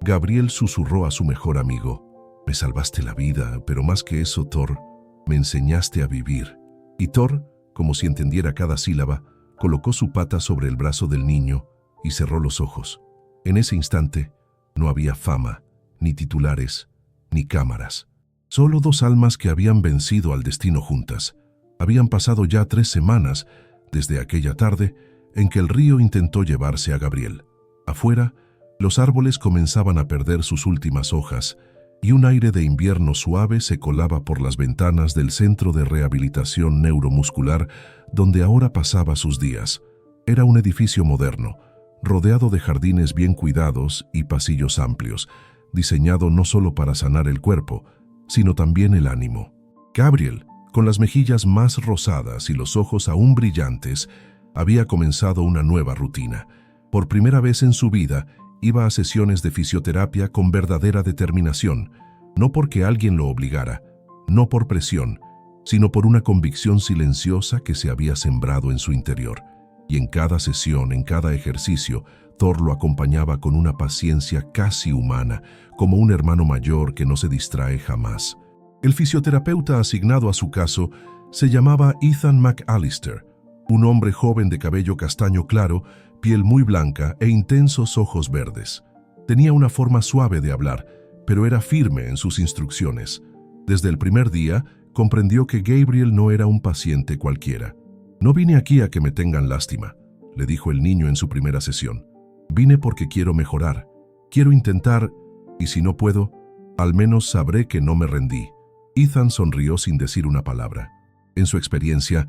Gabriel susurró a su mejor amigo. Me salvaste la vida, pero más que eso, Thor, me enseñaste a vivir. Y Thor, como si entendiera cada sílaba, colocó su pata sobre el brazo del niño y cerró los ojos. En ese instante, no había fama, ni titulares, ni cámaras. Solo dos almas que habían vencido al destino juntas. Habían pasado ya 3 semanas desde aquella tarde en que el río intentó llevarse a Gabriel. Afuera, los árboles comenzaban a perder sus últimas hojas y un aire de invierno suave se colaba por las ventanas del centro de rehabilitación neuromuscular donde ahora pasaba sus días. Era un edificio moderno, rodeado de jardines bien cuidados y pasillos amplios, diseñado no solo para sanar el cuerpo, sino también el ánimo. Gabriel, con las mejillas más rosadas y los ojos aún brillantes, había comenzado una nueva rutina. Por primera vez en su vida, iba a sesiones de fisioterapia con verdadera determinación, no porque alguien lo obligara, no por presión, sino por una convicción silenciosa que se había sembrado en su interior. Y en cada sesión, en cada ejercicio, Thor lo acompañaba con una paciencia casi humana, como un hermano mayor que no se distrae jamás. El fisioterapeuta asignado a su caso se llamaba Ethan McAllister, un hombre joven de cabello castaño claro, piel muy blanca e intensos ojos verdes. Tenía una forma suave de hablar, pero era firme en sus instrucciones. Desde el primer día, comprendió que Gabriel no era un paciente cualquiera. «No vine aquí a que me tengan lástima», le dijo el niño en su primera sesión. «Vine porque quiero mejorar, quiero intentar, y si no puedo, al menos sabré que no me rendí». Ethan sonrió sin decir una palabra. En su experiencia,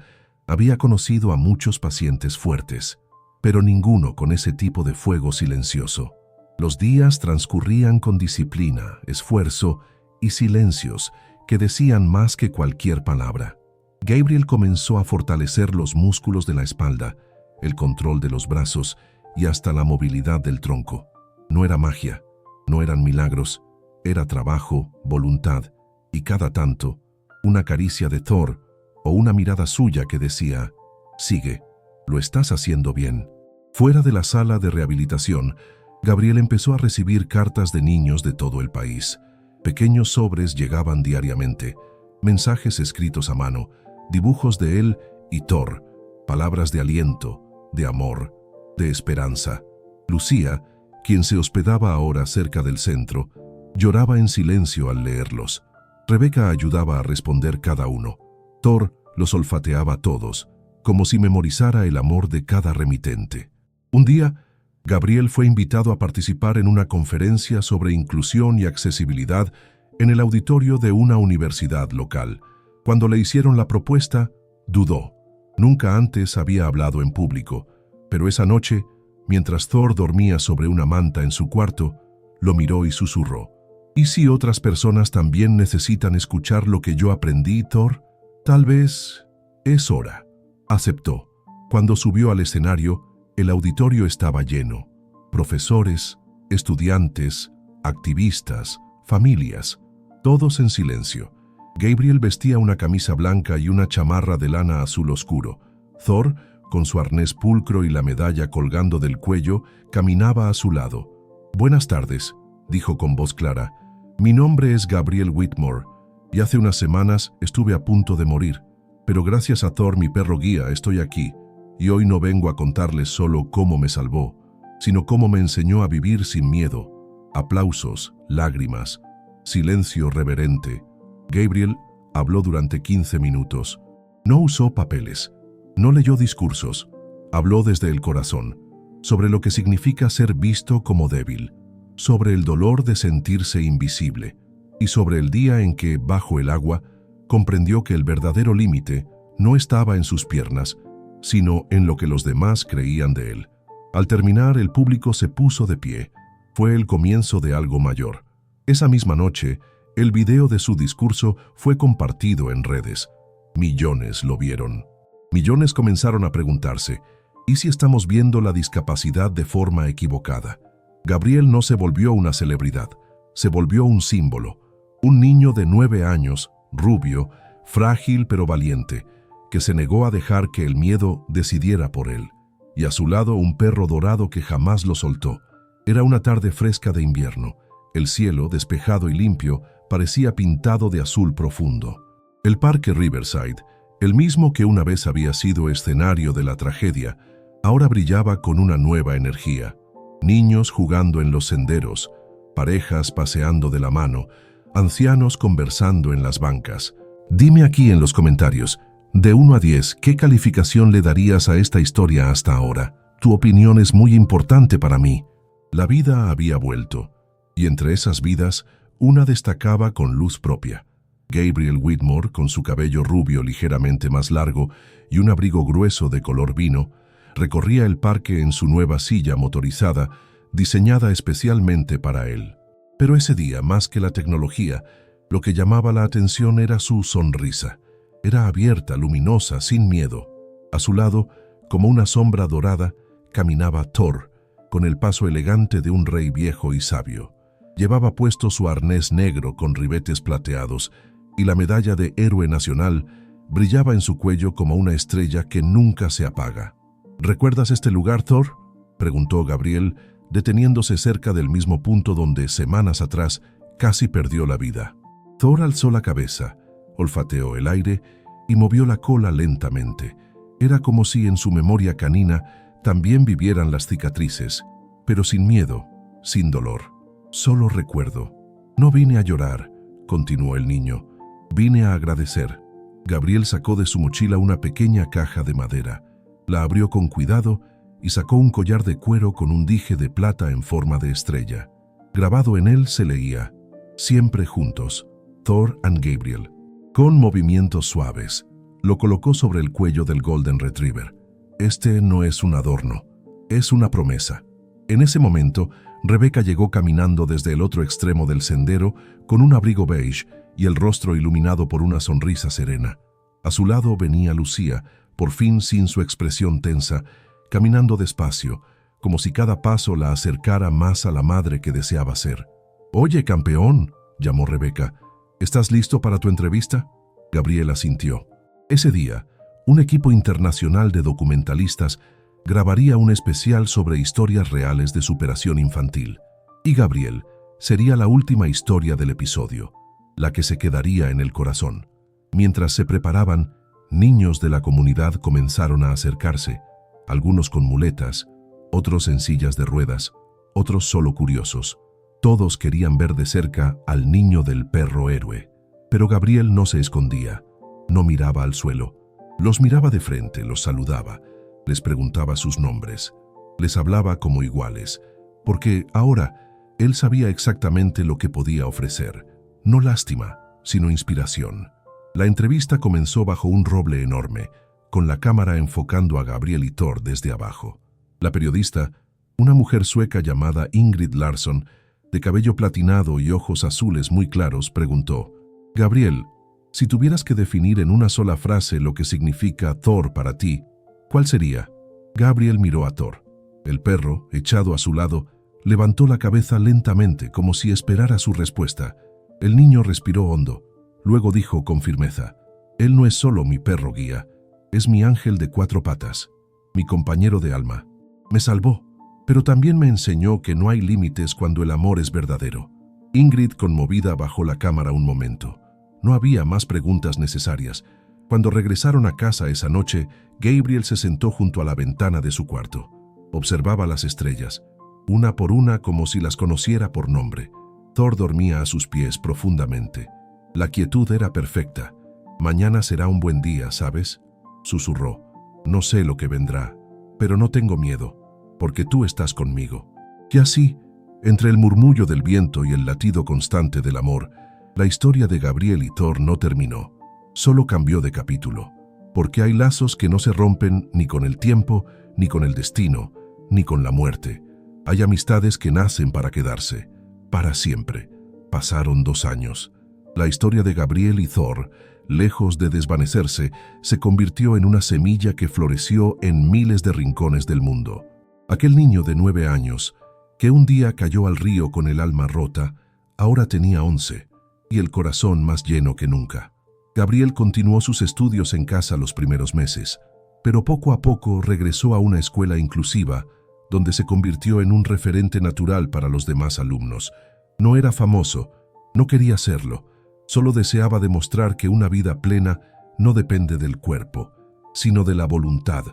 había conocido a muchos pacientes fuertes, pero ninguno con ese tipo de fuego silencioso. Los días transcurrían con disciplina, esfuerzo y silencios que decían más que cualquier palabra. Gabriel comenzó a fortalecer los músculos de la espalda, el control de los brazos y hasta la movilidad del tronco. No era magia, no eran milagros, era trabajo, voluntad y cada tanto, una caricia de Thor o una mirada suya que decía, «Sigue, lo estás haciendo bien». Fuera de la sala de rehabilitación, Gabriel empezó a recibir cartas de niños de todo el país. Pequeños sobres llegaban diariamente, mensajes escritos a mano, dibujos de él y Thor, palabras de aliento, de amor, de esperanza. Lucía, quien se hospedaba ahora cerca del centro, lloraba en silencio al leerlos. Rebeca ayudaba a responder cada uno. Thor los olfateaba a todos, como si memorizara el amor de cada remitente. Un día, Gabriel fue invitado a participar en una conferencia sobre inclusión y accesibilidad en el auditorio de una universidad local. Cuando le hicieron la propuesta, dudó. Nunca antes había hablado en público, pero esa noche, mientras Thor dormía sobre una manta en su cuarto, lo miró y susurró. ¿Y si otras personas también necesitan escuchar lo que yo aprendí, Thor? Tal vez es hora. Aceptó. Cuando subió al escenario, el auditorio estaba lleno. Profesores, estudiantes, activistas, familias, todos en silencio. Gabriel vestía una camisa blanca y una chamarra de lana azul oscuro. Thor, con su arnés pulcro y la medalla colgando del cuello, caminaba a su lado. «Buenas tardes», dijo con voz clara. «Mi nombre es Gabriel Whitmore, y hace unas semanas estuve a punto de morir. Pero gracias a Thor, mi perro guía, estoy aquí. Y hoy no vengo a contarles solo cómo me salvó, sino cómo me enseñó a vivir sin miedo. Aplausos, lágrimas, silencio reverente». Gabriel habló durante 15 minutos. No usó papeles, no leyó discursos, habló desde el corazón, sobre lo que significa ser visto como débil, sobre el dolor de sentirse invisible y sobre el día en que, bajo el agua, comprendió que el verdadero límite no estaba en sus piernas, sino en lo que los demás creían de él. Al terminar, el público se puso de pie. Fue el comienzo de algo mayor. Esa misma noche, el video de su discurso fue compartido en redes. Millones lo vieron. Millones comenzaron a preguntarse, ¿y si estamos viendo la discapacidad de forma equivocada? Gabriel no se volvió una celebridad, se volvió un símbolo. Un niño de 9 años, rubio, frágil pero valiente, que se negó a dejar que el miedo decidiera por él. Y a su lado un perro dorado que jamás lo soltó. Era una tarde fresca de invierno, El cielo, despejado y limpio, parecía pintado de azul profundo. El parque Riverside, el mismo que una vez había sido escenario de la tragedia, ahora brillaba con una nueva energía. Niños jugando en los senderos, parejas paseando de la mano, ancianos conversando en las bancas. Dime aquí en los comentarios, de 1 a 10, ¿qué calificación le darías a esta historia hasta ahora? Tu opinión es muy importante para mí. La vida había vuelto, y entre esas vidas, una destacaba con luz propia. Gabriel Whitmore, con su cabello rubio ligeramente más largo y un abrigo grueso de color vino, recorría el parque en su nueva silla motorizada, diseñada especialmente para él. Pero ese día, más que la tecnología, lo que llamaba la atención era su sonrisa. Era abierta, luminosa, sin miedo. A su lado, como una sombra dorada, caminaba Thor, con el paso elegante de un rey viejo y sabio. Llevaba puesto su arnés negro con ribetes plateados, y la medalla de héroe nacional brillaba en su cuello como una estrella que nunca se apaga. ¿Recuerdas este lugar, Thor?, preguntó Gabriel, deteniéndose cerca del mismo punto donde, semanas atrás, casi perdió la vida. Thor alzó la cabeza, olfateó el aire y movió la cola lentamente. Era como si en su memoria canina también vivieran las cicatrices, pero sin miedo, sin dolor. Solo recuerdo. No vine a llorar, continuó el niño. Vine a agradecer. Gabriel sacó de su mochila una pequeña caja de madera. La abrió con cuidado y sacó un collar de cuero con un dije de plata en forma de estrella. Grabado en él se leía: siempre juntos, Thor and Gabriel. Con movimientos suaves, lo colocó sobre el cuello del Golden Retriever. Este no es un adorno, es una promesa. En ese momento, Rebecca llegó caminando desde el otro extremo del sendero con un abrigo beige y el rostro iluminado por una sonrisa serena. A su lado venía Lucía, por fin sin su expresión tensa, caminando despacio, como si cada paso la acercara más a la madre que deseaba ser. «Oye, campeón», llamó Rebecca, «¿estás listo para tu entrevista?». Gabriel asintió. Ese día, un equipo internacional de documentalistas grabaría un especial sobre historias reales de superación infantil. Y Gabriel sería la última historia del episodio, la que se quedaría en el corazón. Mientras se preparaban, niños de la comunidad comenzaron a acercarse, algunos con muletas, otros en sillas de ruedas, otros solo curiosos. Todos querían ver de cerca al niño del perro héroe. Pero Gabriel no se escondía, no miraba al suelo. Los miraba de frente, los saludaba, les preguntaba sus nombres, les hablaba como iguales, porque ahora él sabía exactamente lo que podía ofrecer. No lástima, sino inspiración. La entrevista comenzó bajo un roble enorme, con la cámara enfocando a Gabriel y Thor desde abajo. La periodista, una mujer sueca llamada Ingrid Larsson, de cabello platinado y ojos azules muy claros, preguntó: «Gabriel, si tuvieras que definir en una sola frase lo que significa Thor para ti, ¿cuál sería?». Gabriel miró a Thor. El perro, echado a su lado, levantó la cabeza lentamente como si esperara su respuesta. El niño respiró hondo. Luego dijo con firmeza: «Él no es solo mi perro guía, es mi ángel de 4 patas, mi compañero de alma. Me salvó, pero también me enseñó que no hay límites cuando el amor es verdadero». Ingrid, conmovida, bajó la cámara un momento. No había más preguntas necesarias. Cuando regresaron a casa esa noche, Gabriel se sentó junto a la ventana de su cuarto. Observaba las estrellas, una por una como si las conociera por nombre. Thor dormía a sus pies profundamente. La quietud era perfecta. «Mañana será un buen día, ¿sabes?», susurró. «No sé lo que vendrá, pero no tengo miedo, porque tú estás conmigo». Y así, entre el murmullo del viento y el latido constante del amor, la historia de Gabriel y Thor no terminó, solo cambió de capítulo, porque hay lazos que no se rompen ni con el tiempo, ni con el destino, ni con la muerte. Hay amistades que nacen para quedarse, para siempre. Pasaron 2 años. La historia de Gabriel y Thor, lejos de desvanecerse, se convirtió en una semilla que floreció en miles de rincones del mundo. Aquel niño de 9 años, que un día cayó al río con el alma rota, ahora tenía 11, y el corazón más lleno que nunca. Gabriel continuó sus estudios en casa los primeros meses, pero poco a poco regresó a una escuela inclusiva, donde se convirtió en un referente natural para los demás alumnos. No era famoso, no quería serlo, solo deseaba demostrar que una vida plena no depende del cuerpo, sino de la voluntad.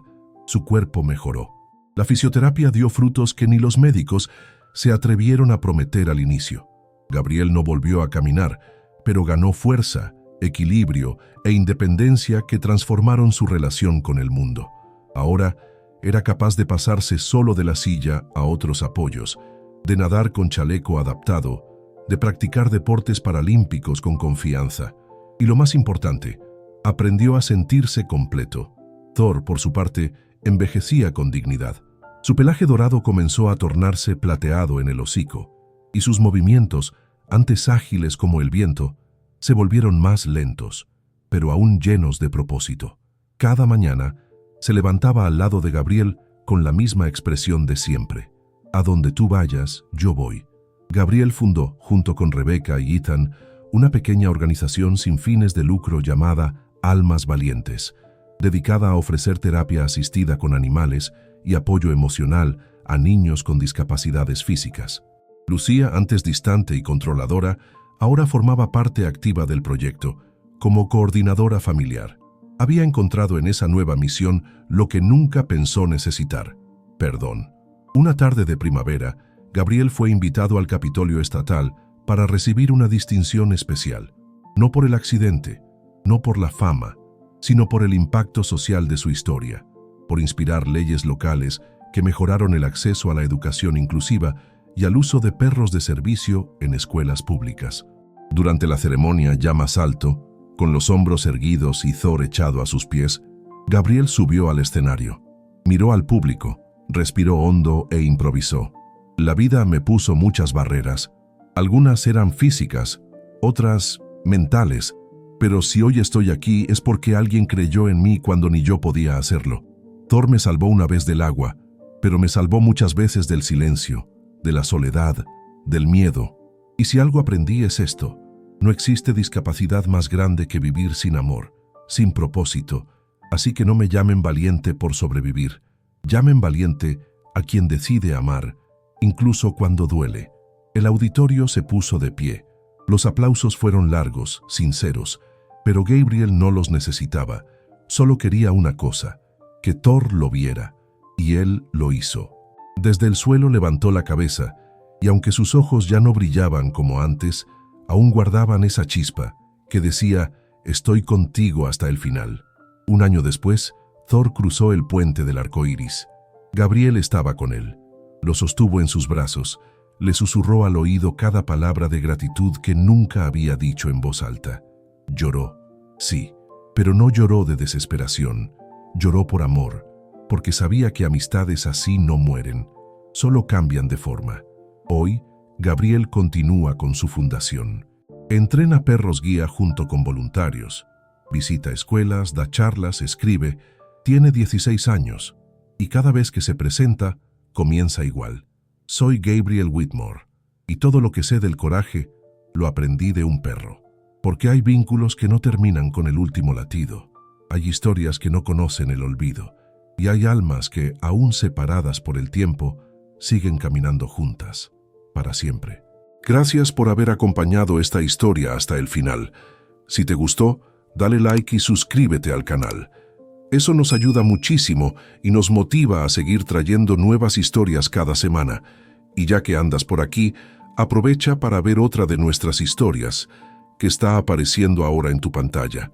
Su cuerpo mejoró. La fisioterapia dio frutos que ni los médicos se atrevieron a prometer al inicio. Gabriel no volvió a caminar, pero ganó fuerza, equilibrio e independencia que transformaron su relación con el mundo. Ahora era capaz de pasarse solo de la silla a otros apoyos, de nadar con chaleco adaptado, de practicar deportes paralímpicos con confianza. Y lo más importante, aprendió a sentirse completo. Thor, por su parte, envejecía con dignidad. Su pelaje dorado comenzó a tornarse plateado en el hocico, y sus movimientos, antes ágiles como el viento, se volvieron más lentos, pero aún llenos de propósito. Cada mañana se levantaba al lado de Gabriel con la misma expresión de siempre. A donde tú vayas, yo voy. Gabriel fundó, junto con Rebecca y Ethan, una pequeña organización sin fines de lucro llamada Almas Valientes, dedicada a ofrecer terapia asistida con animales y apoyo emocional a niños con discapacidades físicas. Lucía, antes distante y controladora, ahora formaba parte activa del proyecto, como coordinadora familiar. Había encontrado en esa nueva misión lo que nunca pensó necesitar: perdón. Una tarde de primavera, Gabriel fue invitado al Capitolio Estatal para recibir una distinción especial, no por el accidente, no por la fama, sino por el impacto social de su historia, por inspirar leyes locales que mejoraron el acceso a la educación inclusiva y al uso de perros de servicio en escuelas públicas. Durante la ceremonia, ya más alto, con los hombros erguidos y Thor echado a sus pies, Gabriel subió al escenario. Miró al público, respiró hondo e improvisó. La vida me puso muchas barreras. Algunas eran físicas, otras mentales, pero si hoy estoy aquí es porque alguien creyó en mí cuando ni yo podía hacerlo. Thor me salvó una vez del agua, pero me salvó muchas veces del silencio, de la soledad, del miedo. Y si algo aprendí es esto: no existe discapacidad más grande que vivir sin amor, sin propósito, así que no me llamen valiente por sobrevivir. Llamen valiente a quien decide amar, incluso cuando duele. El auditorio se puso de pie. Los aplausos fueron largos, sinceros, pero Gabriel no los necesitaba. Solo quería una cosa: que Thor lo viera, y él lo hizo. Desde el suelo levantó la cabeza, y aunque sus ojos ya no brillaban como antes, aún guardaban esa chispa que decía: estoy contigo hasta el final. Un año después, Thor cruzó el puente del arco iris. Gabriel estaba con él. Lo sostuvo en sus brazos, le susurró al oído cada palabra de gratitud que nunca había dicho en voz alta. Lloró, sí, pero no lloró de desesperación. Lloró por amor, porque sabía que amistades así no mueren, solo cambian de forma. Hoy, Gabriel continúa con su fundación. Entrena perros guía junto con voluntarios. Visita escuelas, da charlas, escribe. Tiene 16 años y cada vez que se presenta, comienza igual. Soy Gabriel Whitmore y todo lo que sé del coraje lo aprendí de un perro. Porque hay vínculos que no terminan con el último latido. Hay historias que no conocen el olvido. Y hay almas que, aún separadas por el tiempo, siguen caminando juntas, para siempre. Gracias por haber acompañado esta historia hasta el final. Si te gustó, dale like y suscríbete al canal. Eso nos ayuda muchísimo y nos motiva a seguir trayendo nuevas historias cada semana. Y ya que andas por aquí, aprovecha para ver otra de nuestras historias, que está apareciendo ahora en tu pantalla.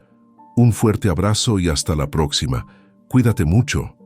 Un fuerte abrazo y hasta la próxima. Cuídate mucho.